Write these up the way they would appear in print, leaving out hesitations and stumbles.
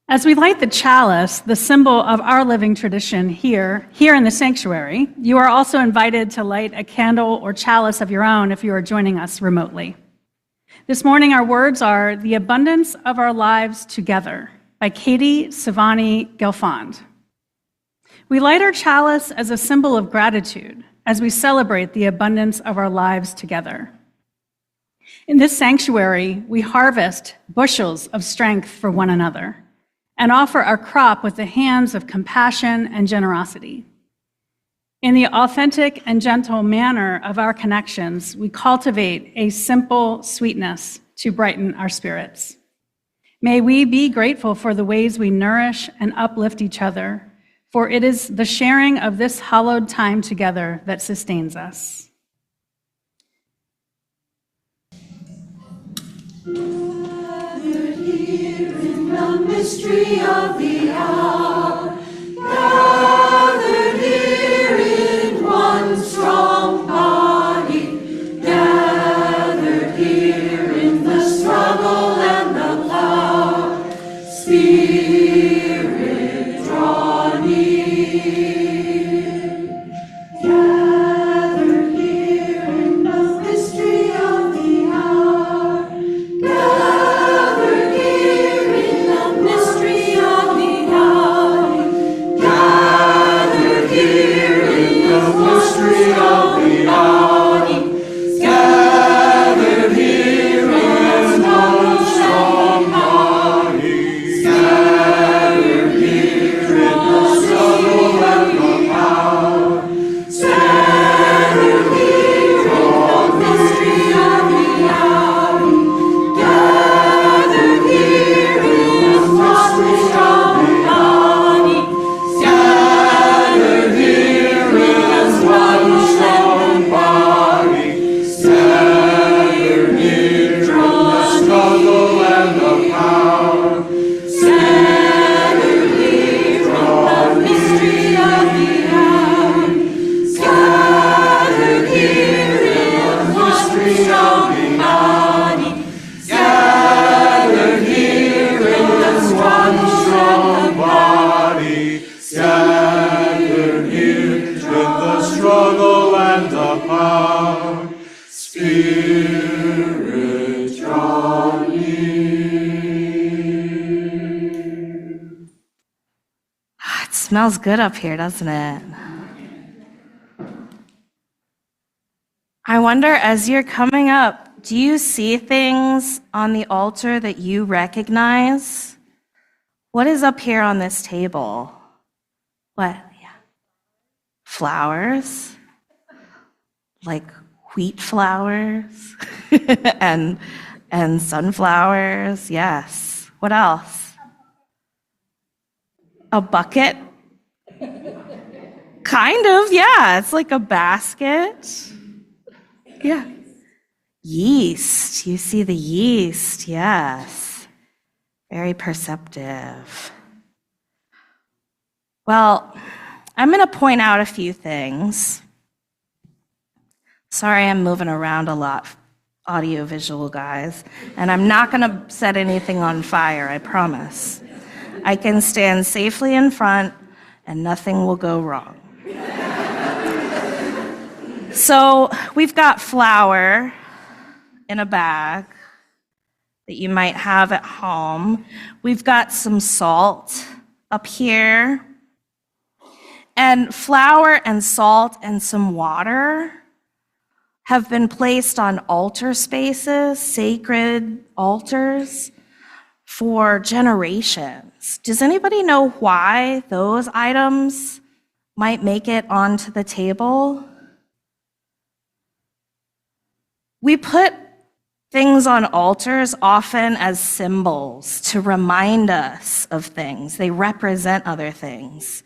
As we light the chalice, the symbol of our living tradition here in the sanctuary, you are also invited to light a candle or chalice of your own if you are joining us remotely. This morning, our words are "The Abundance of Our Lives Together" by Katie Savani Gelfand. We light our chalice as a symbol of gratitude as we celebrate the abundance of our lives together. In this sanctuary, we harvest bushels of strength for one another and offer our crop with the hands of compassion and generosity. In the authentic and gentle manner of our connections, we cultivate a simple sweetness to brighten our spirits. May we be grateful for the ways we nourish and uplift each other, for it is the sharing of this hallowed time together that sustains us. Gathered here in the mystery of the hour, gathered here in one strong body, gathered here in the struggle and the power, Spirit, draw near. Gathered here in the mystery of the hour, gathered here in the mystery of the hour, gathered here in the mystery of the hour, gathered here in one strong body, gathered here in the struggle and the power, gathered here in the mystery of the hour, gathered here in the mystery of the body, gathered here in one strong body, gathered here in the struggle and the power, gathered here in the mystery of the hour, gathered here in the mystery of the body, gathered here in this one strong body, gathered here in the struggle and the power, Spirit, draw near. It smells good up here, doesn't it? I wonder, as you're coming up, do you see things on the altar that you recognize? What is up here on this table? What? Yeah. Flowers? Like wheat flowers and sunflowers? Yes. What else? A bucket? Kind of, yeah. It's like a basket. Yeah. Yeast. You see the yeast, yes. Very perceptive. Well, I'm going to point out a few things. Sorry, I'm moving around a lot, audio-visual guys, and I'm not going to set anything on fire, I promise. I can stand safely in front, and nothing will go wrong. So we've got flour in a bag that you might have at home. We've got some salt up here. And flour and salt and some water have been placed on altar spaces, sacred altars, for generations. Does anybody know why those items might make it onto the table? We put things on altars often as symbols to remind us of things. They represent other things.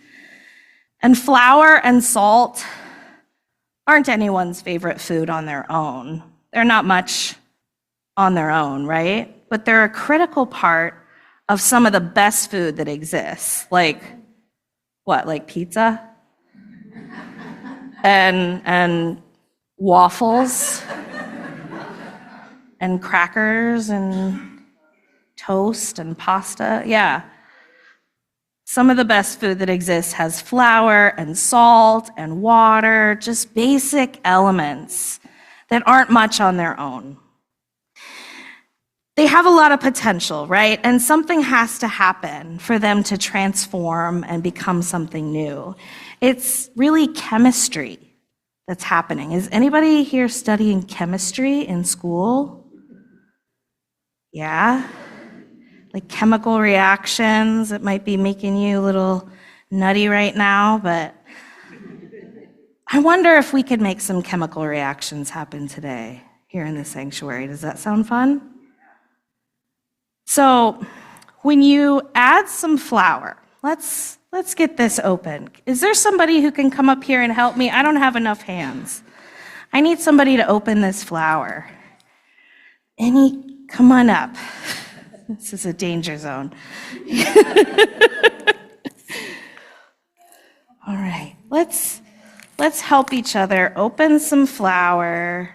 And flour and salt aren't anyone's favorite food on their own. They're not much on their own, right? But they're a critical part of some of the best food that exists. Like, what, like pizza? And waffles? And crackers and toast and pasta, yeah. Some of the best food that exists has flour and salt and water, just basic elements that aren't much on their own. They have a lot of potential, right? And something has to happen for them to transform and become something new. It's really chemistry that's happening. Is anybody here studying chemistry in school? Yeah? Like chemical reactions. It might be making you a little nutty right now, but I wonder if we could make some chemical reactions happen today here in the sanctuary. Does that sound fun? So when you add some flour, let's get this open. Is there somebody who can come up here and help me? I don't have enough hands. I need somebody to open this flour. Come on up. This is a danger zone. All right, let's help each other open some flour.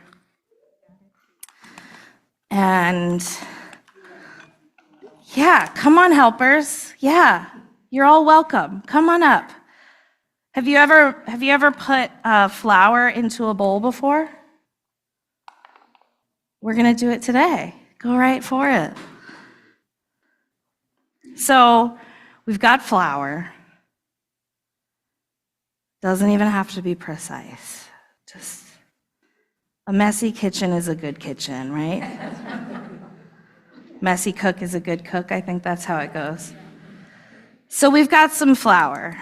And yeah, come on, helpers. Yeah, you're all welcome. Come on up. Have you ever put flour into a bowl before? We're gonna do it today. Go right for it. So we've got flour. Doesn't even have to be precise. Just a messy kitchen is a good kitchen, right? Messy cook is a good cook. I think that's how it goes. So we've got some flour.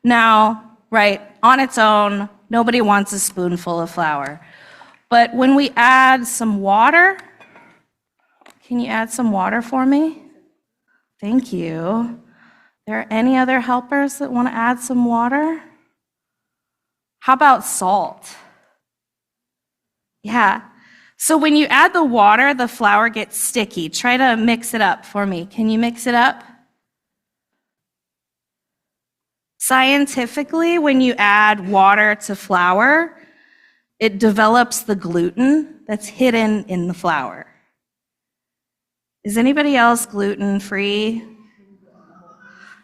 Now, right, on its own, nobody wants a spoonful of flour. But when we add some water, can you add some water for me? Thank you. There any other helpers that want to add some water? How about salt? Yeah. So when you add the water, the flour gets sticky. Try to mix it up for me. Can you mix it up? Scientifically, when you add water to flour, it develops the gluten that's hidden in the flour. Is anybody else gluten-free?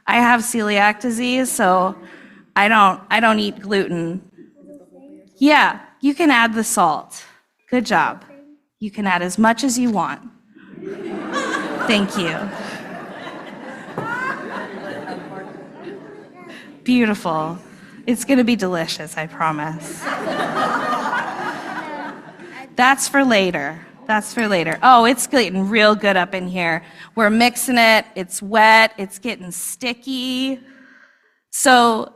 I have celiac disease, so I don't eat gluten. Yeah, you can add the salt. Good job. You can add as much as you want. Thank you. Beautiful. It's going to be delicious, I promise. That's for later. That's for later. Oh, it's getting real good up in here. We're mixing it. It's wet. It's getting sticky. So,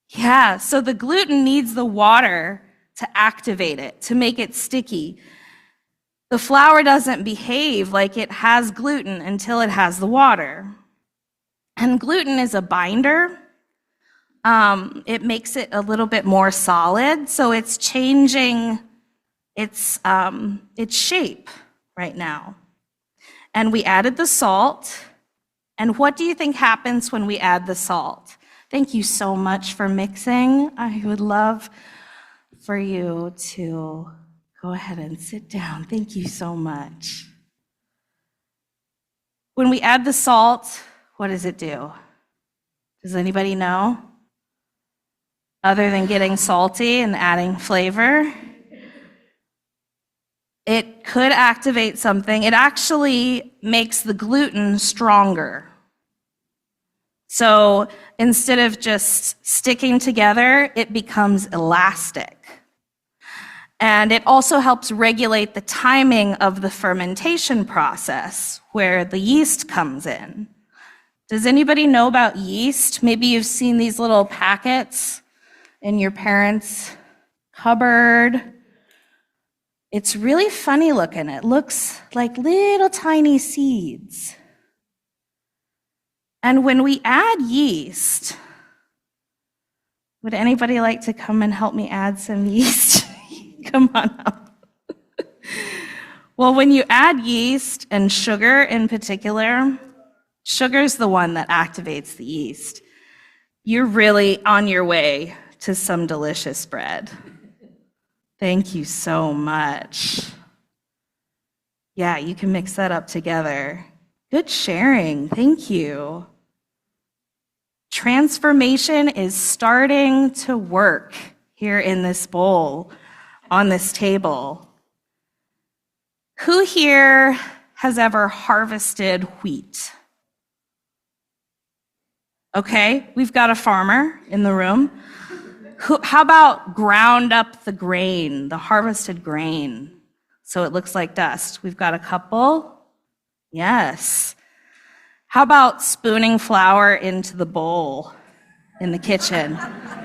yeah, so the gluten needs the water to activate it, to make it sticky. The flour doesn't behave like it has gluten until it has the water. And gluten is a binder. It makes it a little bit more solid, so it's changing its shape right now. And we added the salt. And what do you think happens when we add the salt? Thank you so much for mixing. I would love for you to go ahead and sit down. Thank you so much. When we add the salt, what does it do? Does anybody know? Other than getting salty and adding flavor, it could activate something. It actually makes the gluten stronger. So instead of just sticking together, it becomes elastic. And it also helps regulate the timing of the fermentation process where the yeast comes in. Does anybody know about yeast? Maybe you've seen these little packets in your parents' cupboard. It's really funny looking. It looks like little tiny seeds. And when we add yeast, would anybody like to come and help me add some yeast? Come on up. Well, when you add yeast and sugar in particular, sugar's the one that activates the yeast. You're really on your way to some delicious bread. Thank you so much. Yeah, you can mix that up together. Good sharing. Thank you. Transformation is starting to work here in this bowl, on this table. Who here has ever harvested wheat? Okay, we've got a farmer in the room. How about ground up the grain, the harvested grain, so it looks like dust? We've got a couple. Yes. How about spooning flour into the bowl in the kitchen?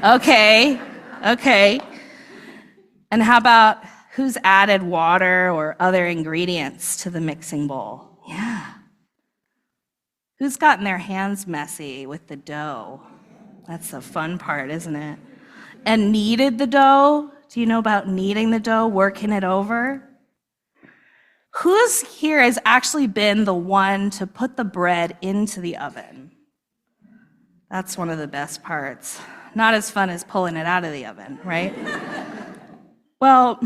Okay. And how about who's added water or other ingredients to the mixing bowl? Yeah. Who's gotten their hands messy with the dough? That's the fun part, isn't it? And kneaded the dough? Do you know about kneading the dough, working it over? Who's here has actually been the one to put the bread into the oven? That's one of the best parts. Not as fun as pulling it out of the oven, right? Well,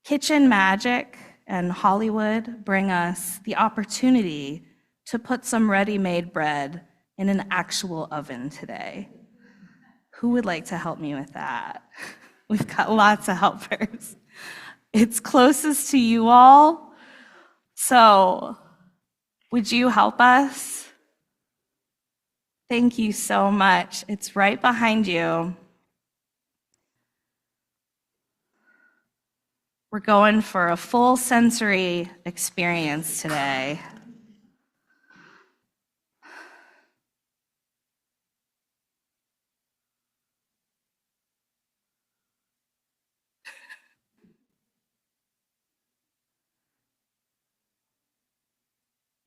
kitchen magic and Hollywood bring us the opportunity to put some ready-made bread in an actual oven today. Who would like to help me with that? We've got lots of helpers. It's closest to you all, so would you help us? Thank you so much. It's right behind you. We're going for a full sensory experience today.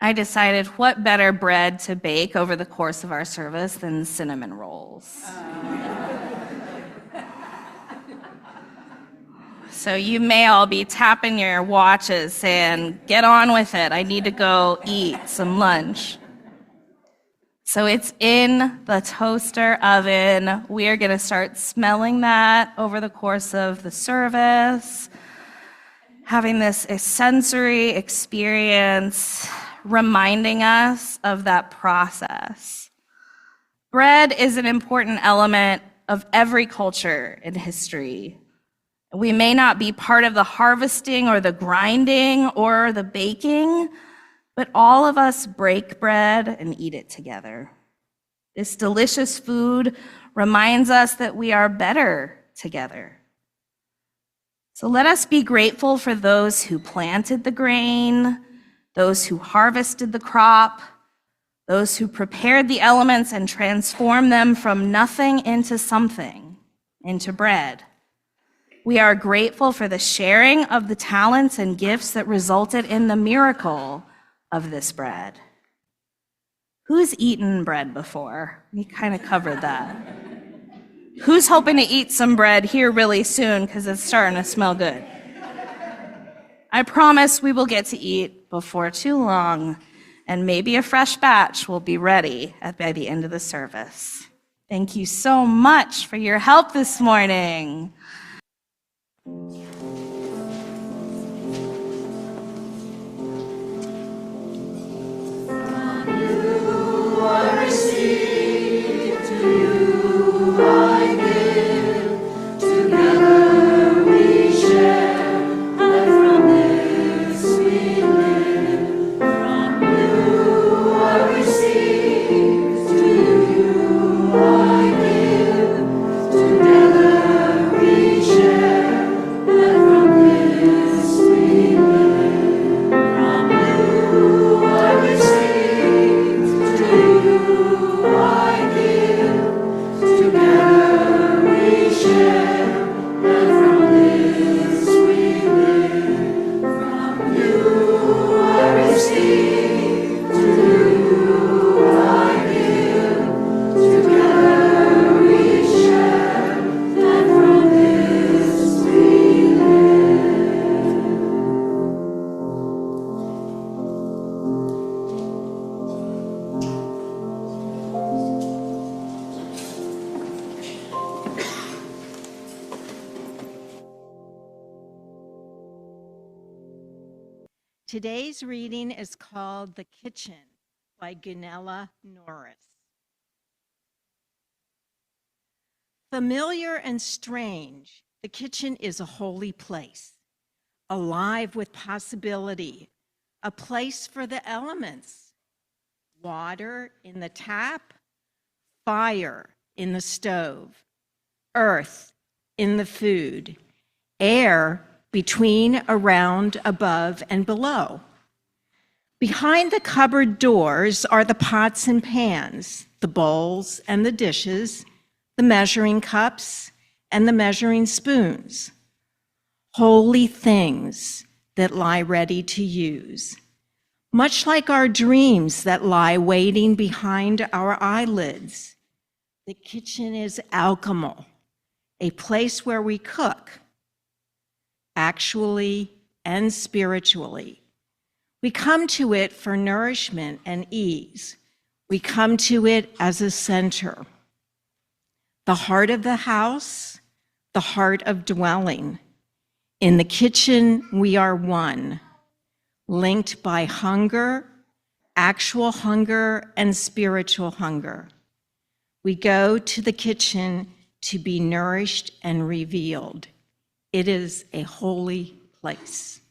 I decided what better bread to bake over the course of our service than cinnamon rolls. So you may all be tapping your watches saying, get on with it, I need to go eat some lunch. So it's in the toaster oven. We are gonna start smelling that over the course of the service, having this sensory experience, reminding us of that process. Bread is an important element of every culture in history. We may not be part of the harvesting or the grinding or the baking, but all of us break bread and eat it together. This delicious food reminds us that we are better together. So let us be grateful for those who planted the grain, those who harvested the crop, those who prepared the elements and transformed them from nothing into something, into bread. We are grateful for the sharing of the talents and gifts that resulted in the miracle of this bread. Who's eaten bread before? We kind of covered that. Who's hoping to eat some bread here really soon because it's starting to smell good? I promise we will get to eat before too long, and maybe a fresh batch will be ready by the end of the service. Thank you so much for your help this morning. Today's reading is called The Kitchen by Gunilla Norris. Familiar and strange, the kitchen is a holy place, alive with possibility, a place for the elements. Water in the tap, fire in the stove, earth in the food, air between, around, above, and below. Behind the cupboard doors are the pots and pans, the bowls and the dishes, the measuring cups and the measuring spoons. Holy things that lie ready to use. Much like our dreams that lie waiting behind our eyelids. The kitchen is alchemal, a place where we cook, actually and spiritually. We come to it for nourishment and ease. We come to it as a center. The heart of the house, the heart of dwelling. In the kitchen, we are one, linked by hunger, actual hunger, and spiritual hunger. We go to the kitchen to be nourished and revealed. It is a holy place.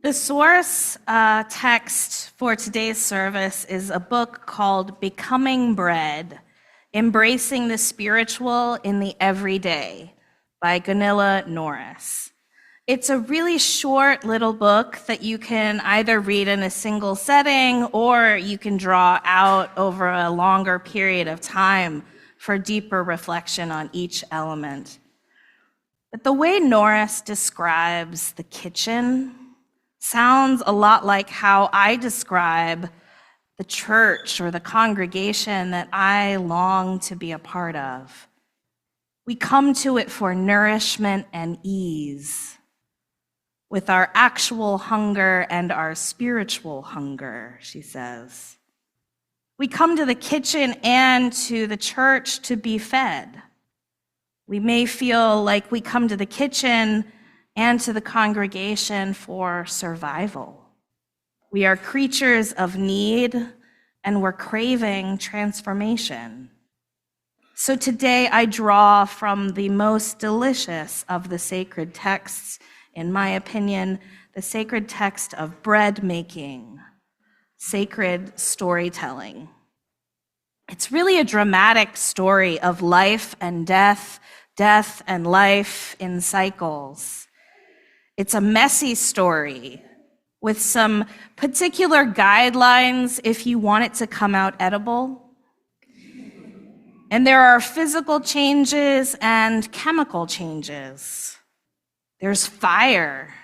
The source text for today's service is a book called Becoming Bread, Embracing the Spiritual in the Everyday by Gunilla Norris. It's a really short little book that you can either read in a single setting or you can draw out over a longer period of time for deeper reflection on each element. But the way Norris describes the kitchen sounds a lot like how I describe the church or the congregation that I long to be a part of. We come to it for nourishment and ease, with our actual hunger and our spiritual hunger, she says. We come to the kitchen and to the church to be fed. We may feel like we come to the kitchen and to the congregation for survival. We are creatures of need, and we're craving transformation. So today I draw from the most delicious of the sacred texts, in my opinion, the sacred text of bread making, sacred storytelling. It's really a dramatic story of life and death, death and life in cycles. It's a messy story with some particular guidelines if you want it to come out edible. And there are physical changes and chemical changes. There's fire.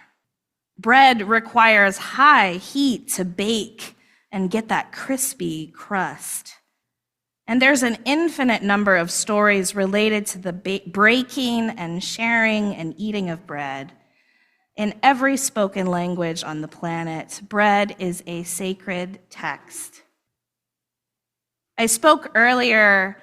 Bread requires high heat to bake and get that crispy crust. And there's an infinite number of stories related to the breaking and sharing and eating of bread. In every spoken language on the planet, bread is a sacred text. I spoke earlier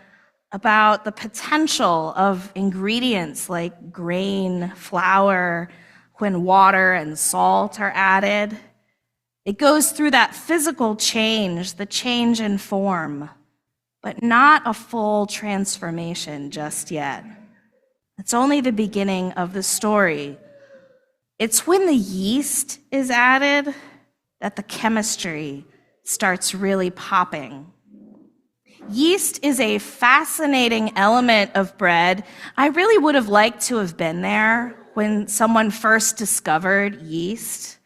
about the potential of ingredients like grain, flour, when water and salt are added. It goes through that physical change, the change in form, but not a full transformation just yet. It's only the beginning of the story. It's when the yeast is added that the chemistry starts really popping. Yeast is a fascinating element of bread. I really would have liked to have been there when someone first discovered yeast.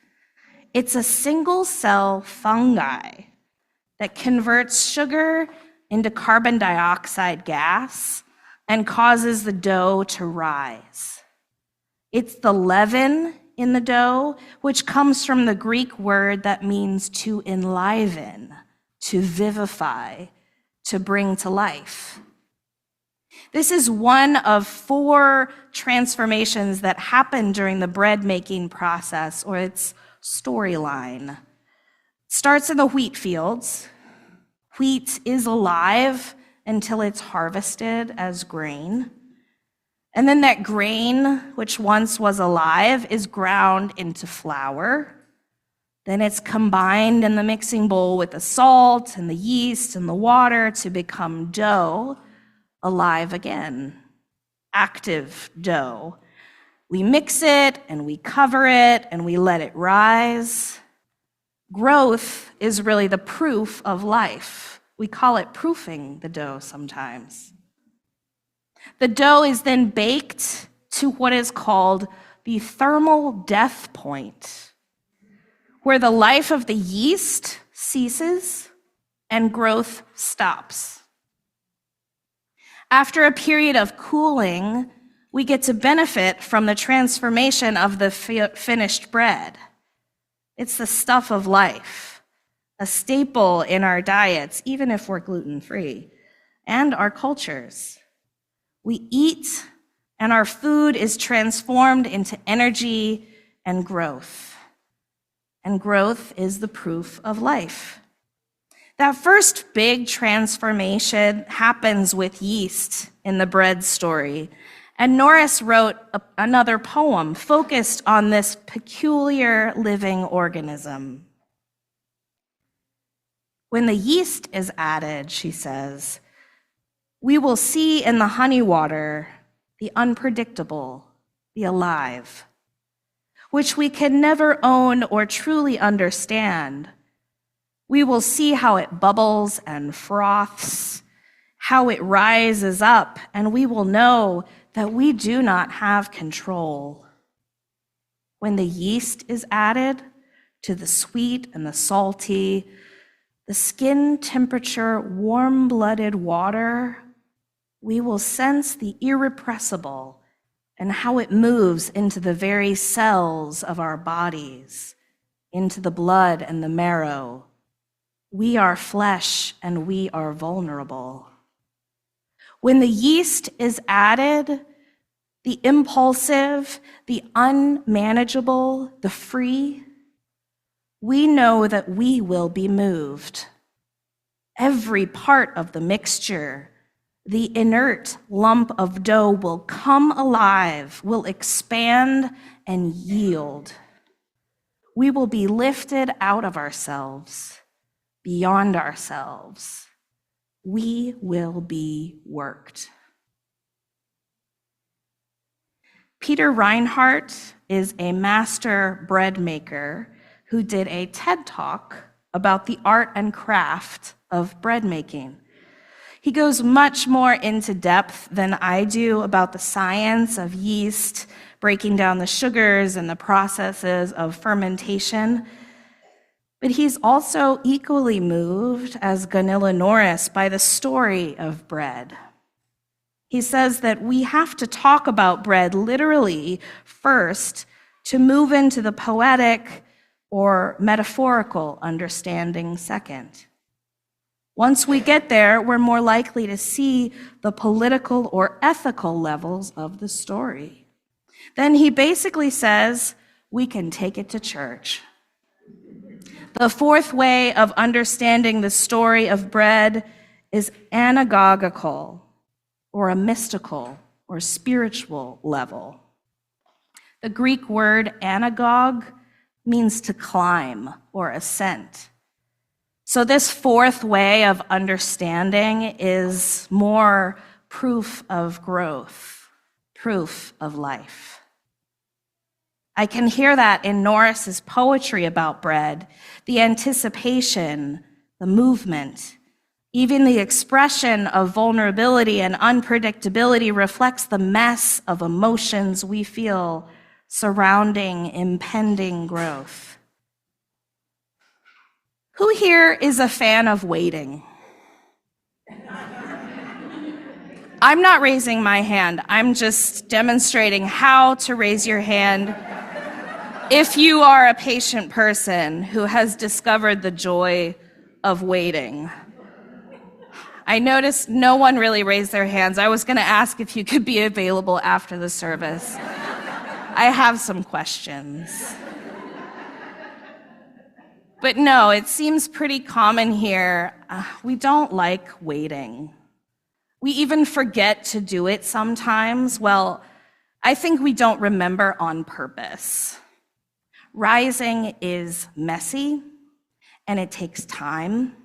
It's a single-cell fungi that converts sugar into carbon dioxide gas and causes the dough to rise. It's the leaven in the dough, which comes from the Greek word that means to enliven, to vivify, to bring to life. This is one of 4 transformations that happen during the bread making process, or its storyline. It starts in the wheat fields. Wheat is alive until it's harvested as grain. And then that grain, which once was alive, is ground into flour. Then it's combined in the mixing bowl with the salt and the yeast and the water to become dough, alive again, active dough. We mix it and we cover it and we let it rise. Growth is really the proof of life. We call it proofing the dough sometimes. The dough is then baked to what is called the thermal death point, where the life of the yeast ceases and growth stops. After a period of cooling, we get to benefit from the transformation of the finished bread. It's the stuff of life, a staple in our diets, even if we're gluten-free, and our cultures. We eat, and our food is transformed into energy and growth. And growth is the proof of life. That first big transformation happens with yeast in the bread story. And Norris wrote another poem focused on this peculiar living organism. When the yeast is added, she says, we will see in the honey water the unpredictable, the alive, which we can never own or truly understand. We will see how it bubbles and froths, how it rises up, and we will know that we do not have control. When the yeast is added to the sweet and the salty, the skin temperature, warm-blooded water, we will sense the irrepressible and how it moves into the very cells of our bodies, into the blood and the marrow. We are flesh and we are vulnerable. When the yeast is added, the impulsive, the unmanageable, the free, we know that we will be moved. Every part of the mixture, the inert lump of dough will come alive, will expand and yield. We will be lifted out of ourselves, beyond ourselves. We will be worked. Peter Reinhardt is a master bread maker who did a TED Talk about the art and craft of bread making. He goes much more into depth than I do about the science of yeast, breaking down the sugars and the processes of fermentation. But he's also equally moved, as Gunilla Norris, by the story of bread. He says that we have to talk about bread literally first to move into the poetic or metaphorical understanding second. Once we get there, we're more likely to see the political or ethical levels of the story. Then he basically says we can take it to church. The fourth way of understanding the story of bread is anagogical, or a mystical or spiritual level. The Greek word anagog means to climb or ascent. So this fourth way of understanding is more proof of growth, proof of life. I can hear that in Norris's poetry about bread, the anticipation, the movement, even the expression of vulnerability and unpredictability reflects the mess of emotions we feel surrounding impending growth. Who here is a fan of waiting? I'm not raising my hand. I'm just demonstrating how to raise your hand if you are a patient person who has discovered the joy of waiting. I noticed no one really raised their hands. I was going to ask if you could be available after the service. I have some questions. But no, it seems pretty common here. We don't like waiting. We even forget to do it sometimes. Well, I think we don't remember on purpose. Rising is messy, and it takes time.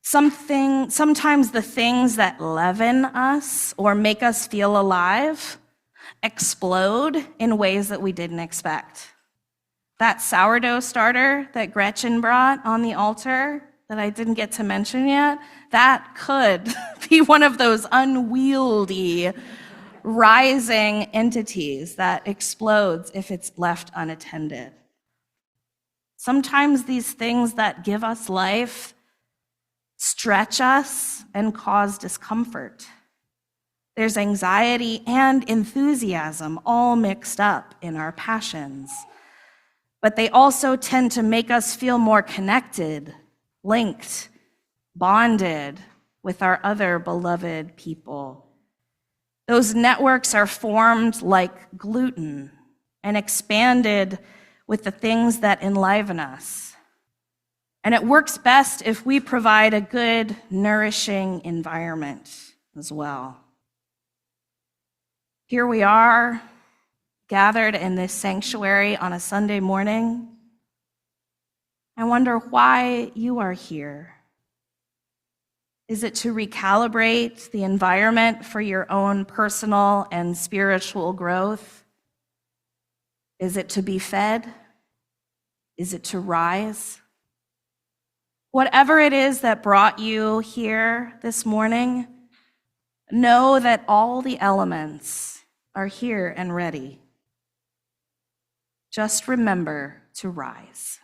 Sometimes the things that leaven us or make us feel alive explode in ways that we didn't expect. That sourdough starter that Gretchen brought on the altar that I didn't get to mention yet, that could be one of those unwieldy, rising entities that explodes if it's left unattended. Sometimes these things that give us life stretch us and cause discomfort. There's anxiety and enthusiasm all mixed up in our passions. But they also tend to make us feel more connected, linked, bonded with our other beloved people. Those networks are formed like gluten and expanded with the things that enliven us. And it works best if we provide a good, nourishing environment as well. Here we are, gathered in this sanctuary on a Sunday morning. I wonder why you are here. Is it to recalibrate the environment for your own personal and spiritual growth? Is it to be fed? Is it to rise? Whatever it is that brought you here this morning, know that all the elements are here and ready. Just remember to rise.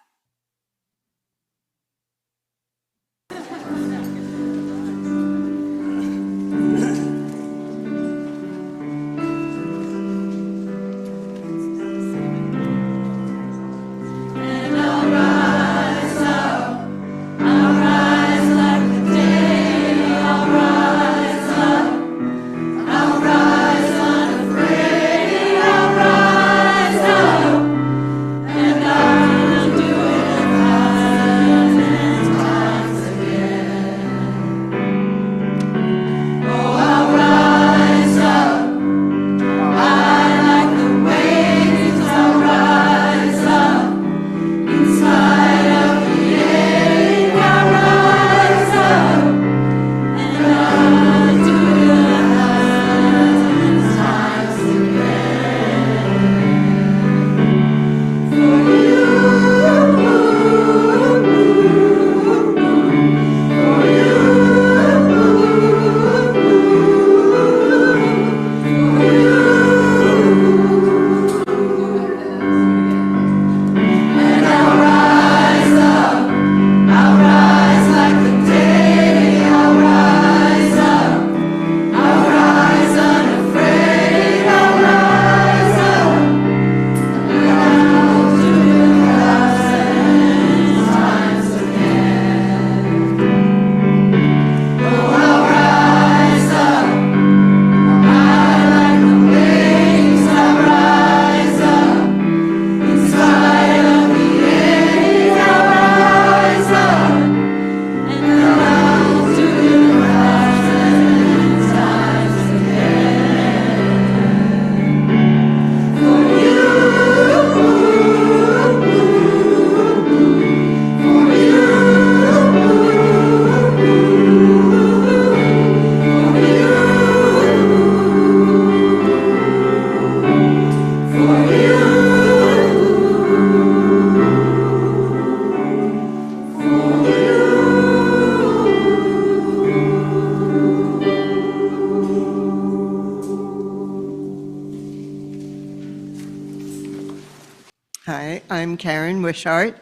I'm Karen Wishart,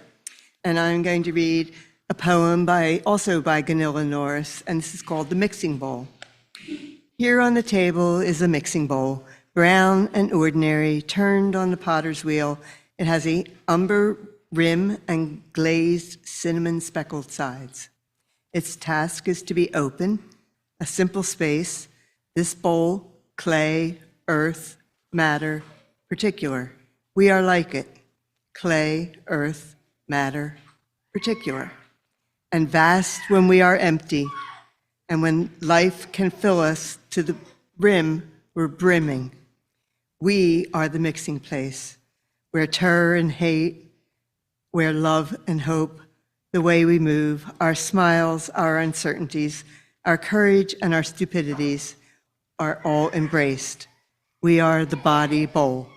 and I'm going to read a poem also by Gunilla Norris, and this is called The Mixing Bowl. Here on the table is a mixing bowl, brown and ordinary, turned on the potter's wheel. It has a umber rim and glazed cinnamon speckled sides. Its task is to be open, a simple space. This bowl, clay, earth, matter, particular. We are like it, clay, earth, matter, particular. And vast when we are empty, and when life can fill us to the brim, we're brimming. We are the mixing place, where terror and hate, where love and hope, the way we move, our smiles, our uncertainties, our courage and our stupidities are all embraced. We are the body bowl,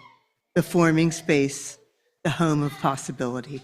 the forming space, the home of possibility.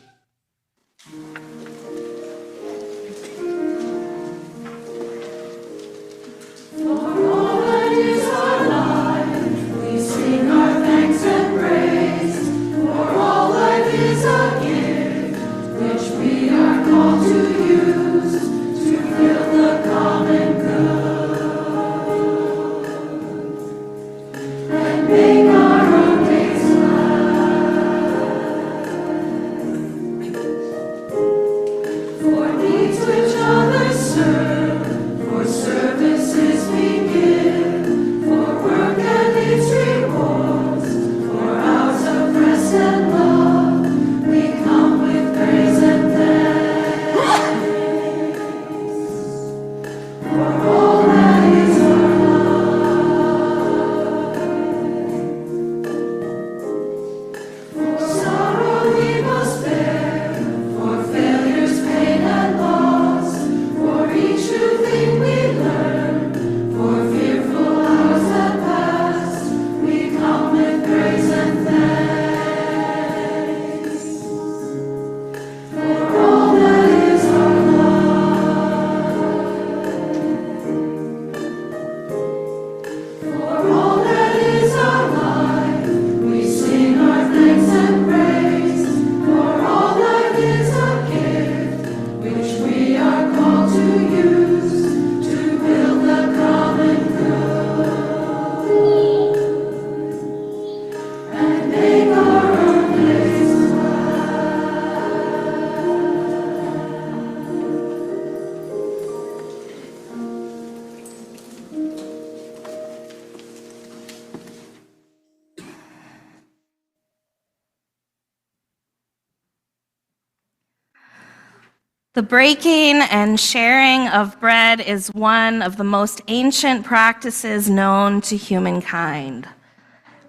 The breaking and sharing of bread is one of the most ancient practices known to humankind.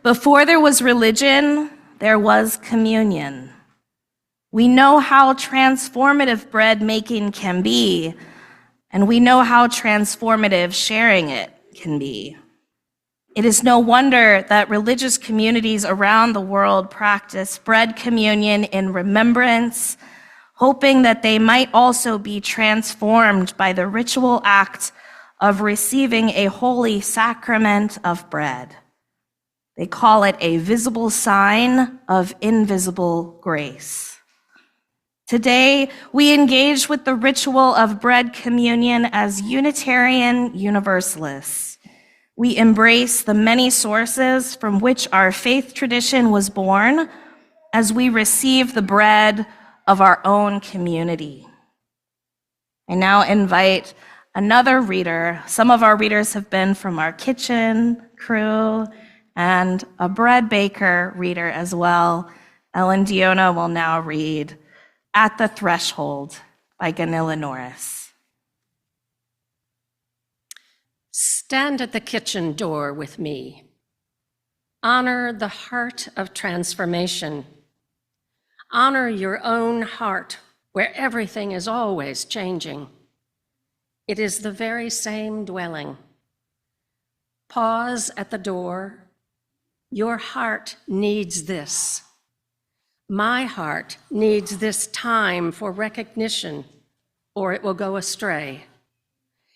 Before there was religion, there was communion. We know how transformative bread making can be, and we know how transformative sharing it can be. It is no wonder that religious communities around the world practice bread communion in remembrance, hoping that they might also be transformed by the ritual act of receiving a holy sacrament of bread. They call it a visible sign of invisible grace. Today, we engage with the ritual of bread communion as Unitarian Universalists. We embrace the many sources from which our faith tradition was born as we receive the bread of our own community. I now invite another reader. Some of our readers have been from our kitchen crew and a bread baker reader as well. Ellen Diona will now read At the Threshold by Gunilla Norris. Stand at the kitchen door with me. Honor the heart of transformation. Honor your own heart, where everything is always changing. It is the very same dwelling. Pause at the door. Your heart needs this. My heart needs this time for recognition, or it will go astray.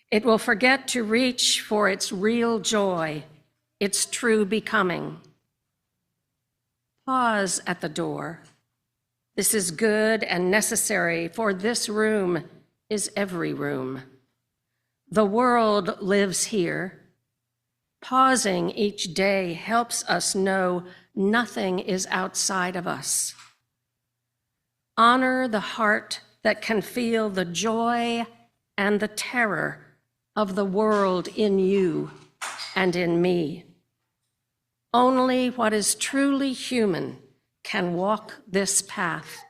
It will forget to reach for its real joy, its true becoming. Pause at the door. This is good and necessary, for this room is every room. The world lives here. Pausing each day helps us know nothing is outside of us. Honor the heart that can feel the joy and the terror of the world in you and in me. Only what is truly human can walk this path,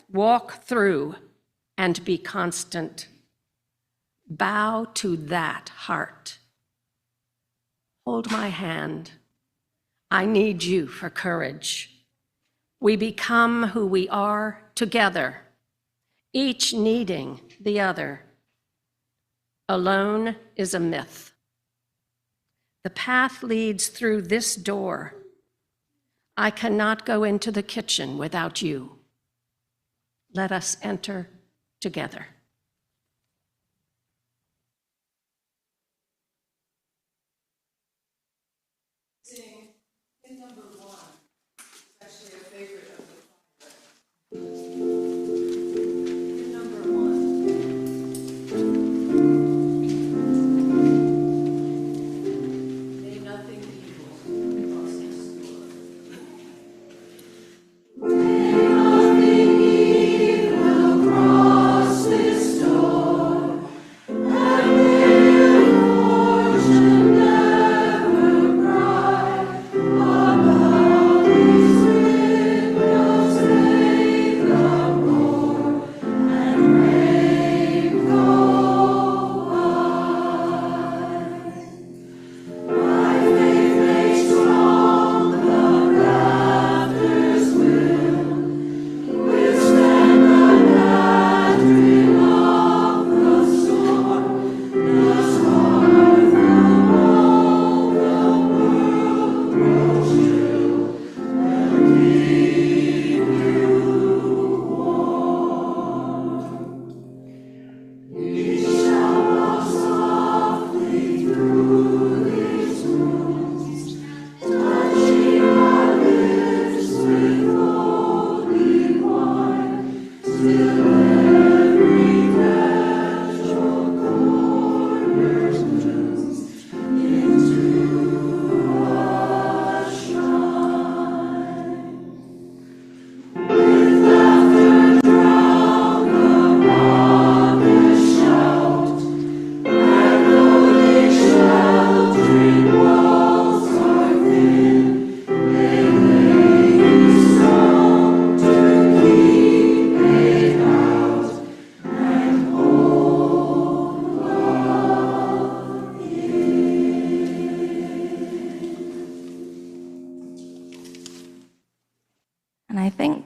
walk through and be constant. Bow to that heart. Hold my hand. I need you for courage. We become who we are together, each needing the other. Alone is a myth. The path leads through this door. I cannot go into the kitchen without you. Let us enter together. And I think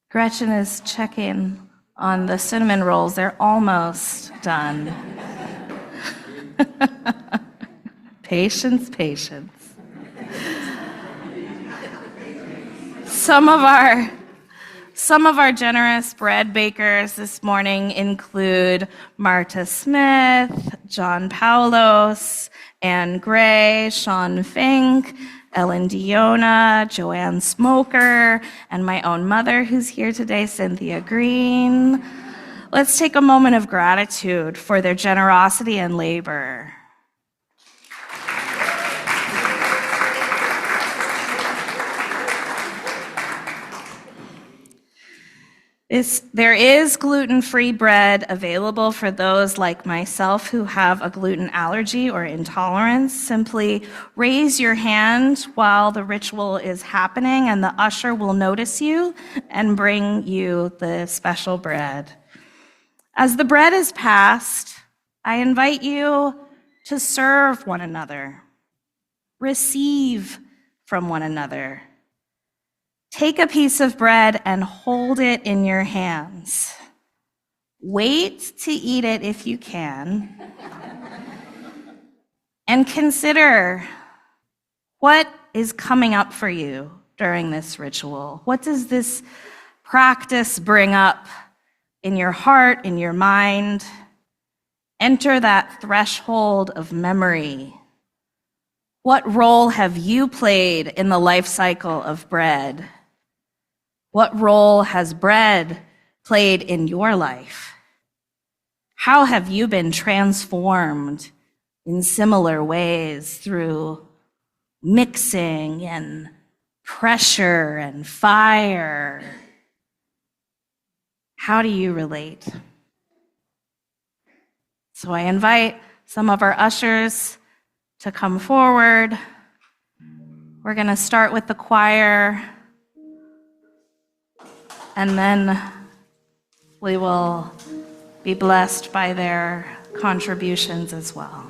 Gretchen is checking on the cinnamon rolls. They're almost done. Patience, patience. Some of our generous bread bakers this morning include Marta Smith, John Paulos, Anne Gray, Sean Fink, Ellen Diona, Joanne Smoker, and my own mother who's here today, Cynthia Green. Let's take a moment of gratitude for their generosity and labor. There is gluten-free bread available for those like myself who have a gluten allergy or intolerance. Simply raise your hand while the ritual is happening, and the usher will notice you and bring you the special bread. As the bread is passed, I invite you to serve one another, receive from one another. Take a piece of bread and hold it in your hands. Wait to eat it if you can. And consider what is coming up for you during this ritual. What does this practice bring up in your heart, in your mind? Enter that threshold of memory. What role have you played in the life cycle of bread? What role has bread played in your life? How have you been transformed in similar ways through mixing and pressure and fire? How do you relate? So I invite some of our ushers to come forward. We're going to start with the choir, and then we will be blessed by their contributions as well.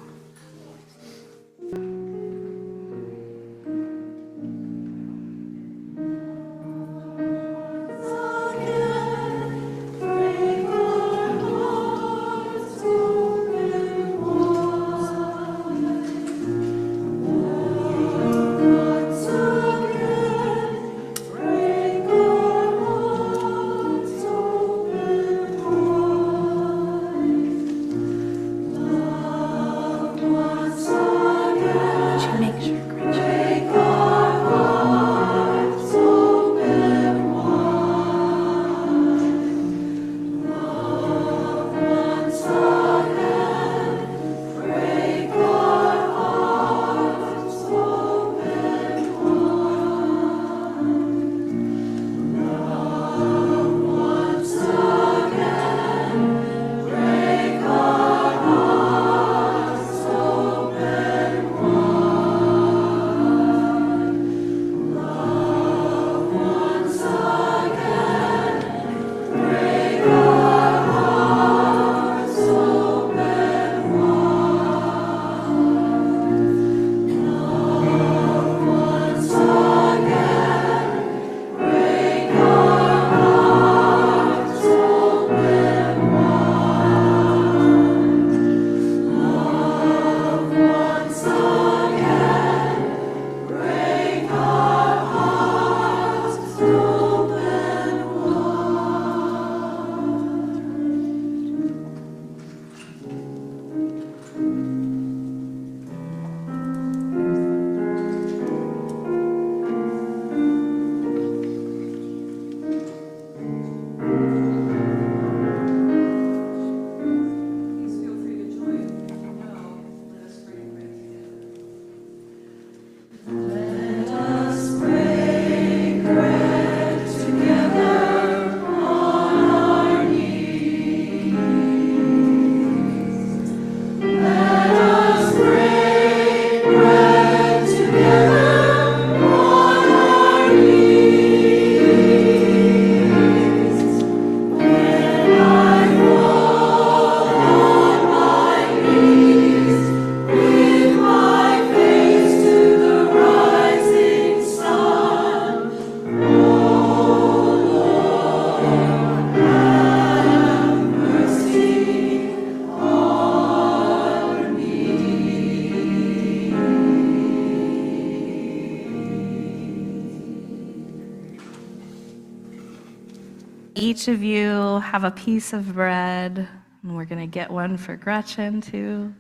Each of you have a piece of bread, and we're going to get one for Gretchen too.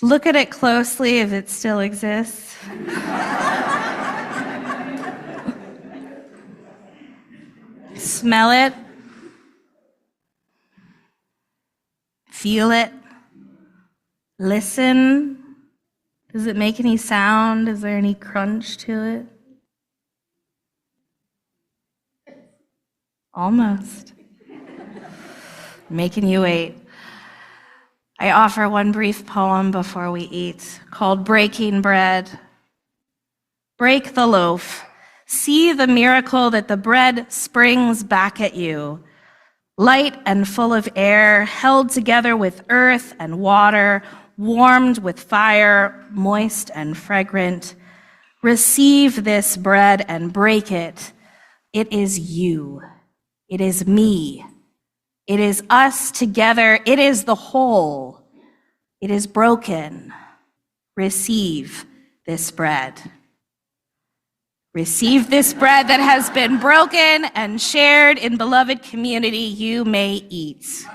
Look at it closely if it still exists. Smell it. Feel it. Listen. Does it make any sound? Is there any crunch to it? Almost. Making you wait. I offer one brief poem before we eat called Breaking Bread. Break the loaf. See the miracle that the bread springs back at you. Light and full of air, held together with earth and water, warmed with fire, moist and fragrant. Receive this bread and break it. It is you. It is me. It is us together. It is the whole. It is broken. Receive this bread. Receive this bread that has been broken and shared in beloved community. You may eat.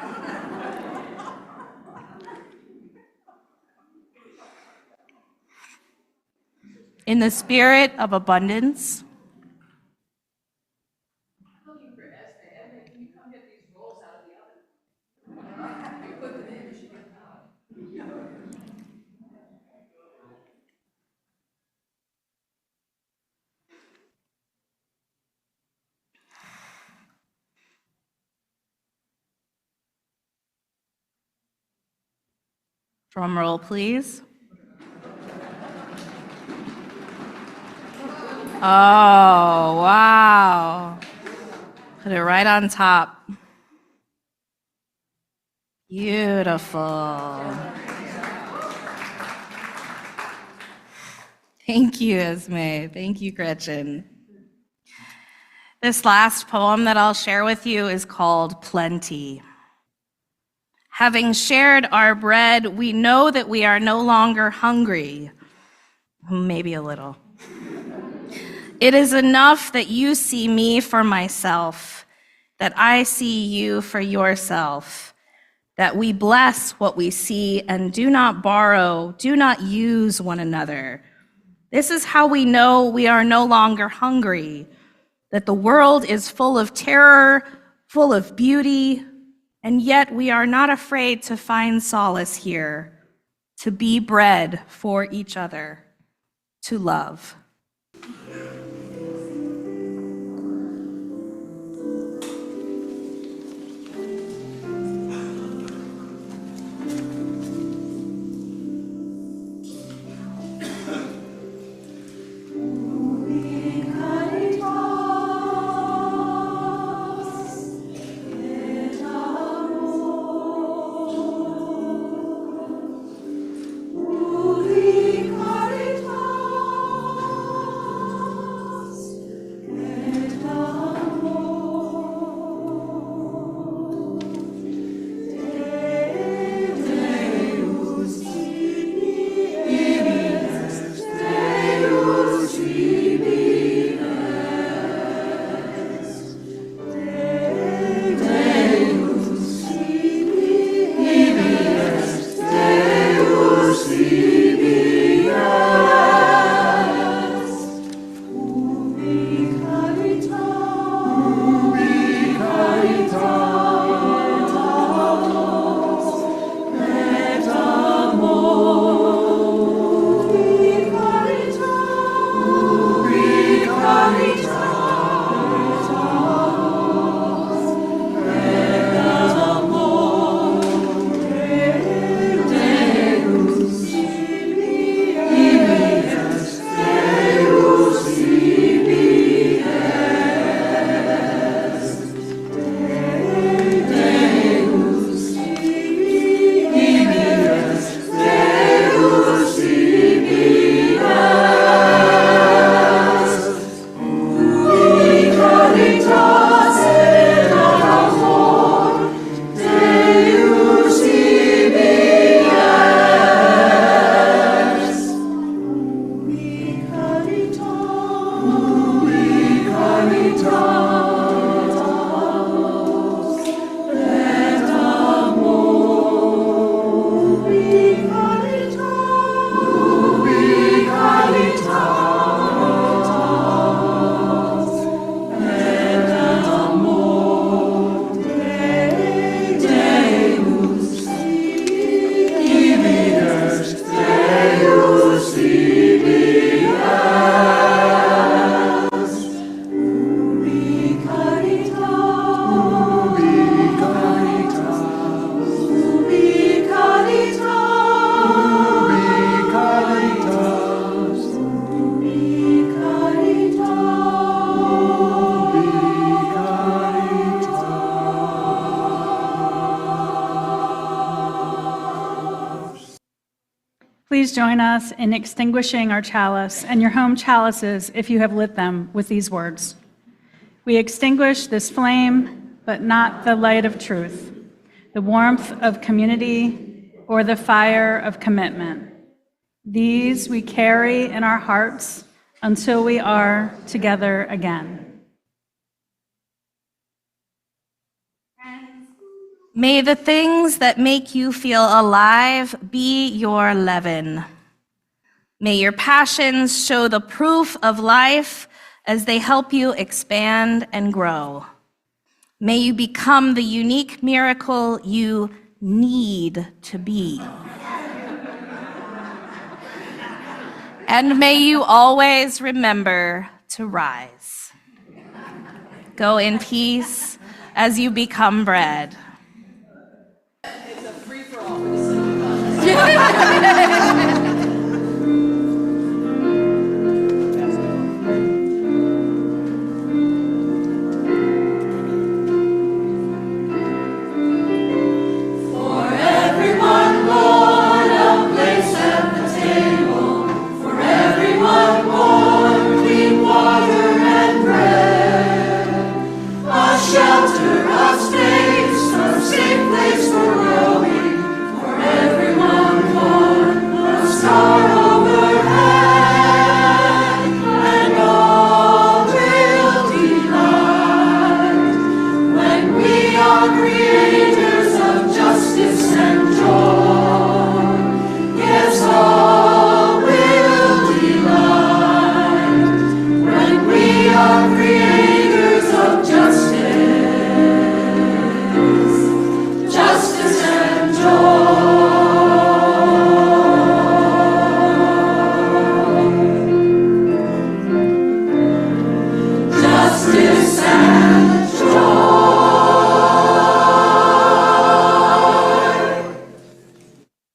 In the spirit of abundance, Drum roll, please. Oh, wow. Put it right on top. Beautiful. Thank you, Esme. Thank you, Gretchen. This last poem that I'll share with you is called Plenty. Having shared our bread, we know that we are no longer hungry. Maybe a little. It is enough that you see me for myself, that I see you for yourself, that we bless what we see and do not borrow, do not use one another. This is how we know we are no longer hungry, that the world is full of terror, full of beauty, and yet we are not afraid to find solace here, to be bread for each other, to love. Please join us in extinguishing our chalice and your home chalices if you have lit them with these words. We extinguish this flame, but not the light of truth, the warmth of community, or the fire of commitment. These we carry in our hearts until we are together again. May the things that make you feel alive be your leaven. May your passions show the proof of life as they help you expand and grow. May you become the unique miracle you need to be. And may you always remember to rise. Go in peace as you become bread. It's a free-for-all.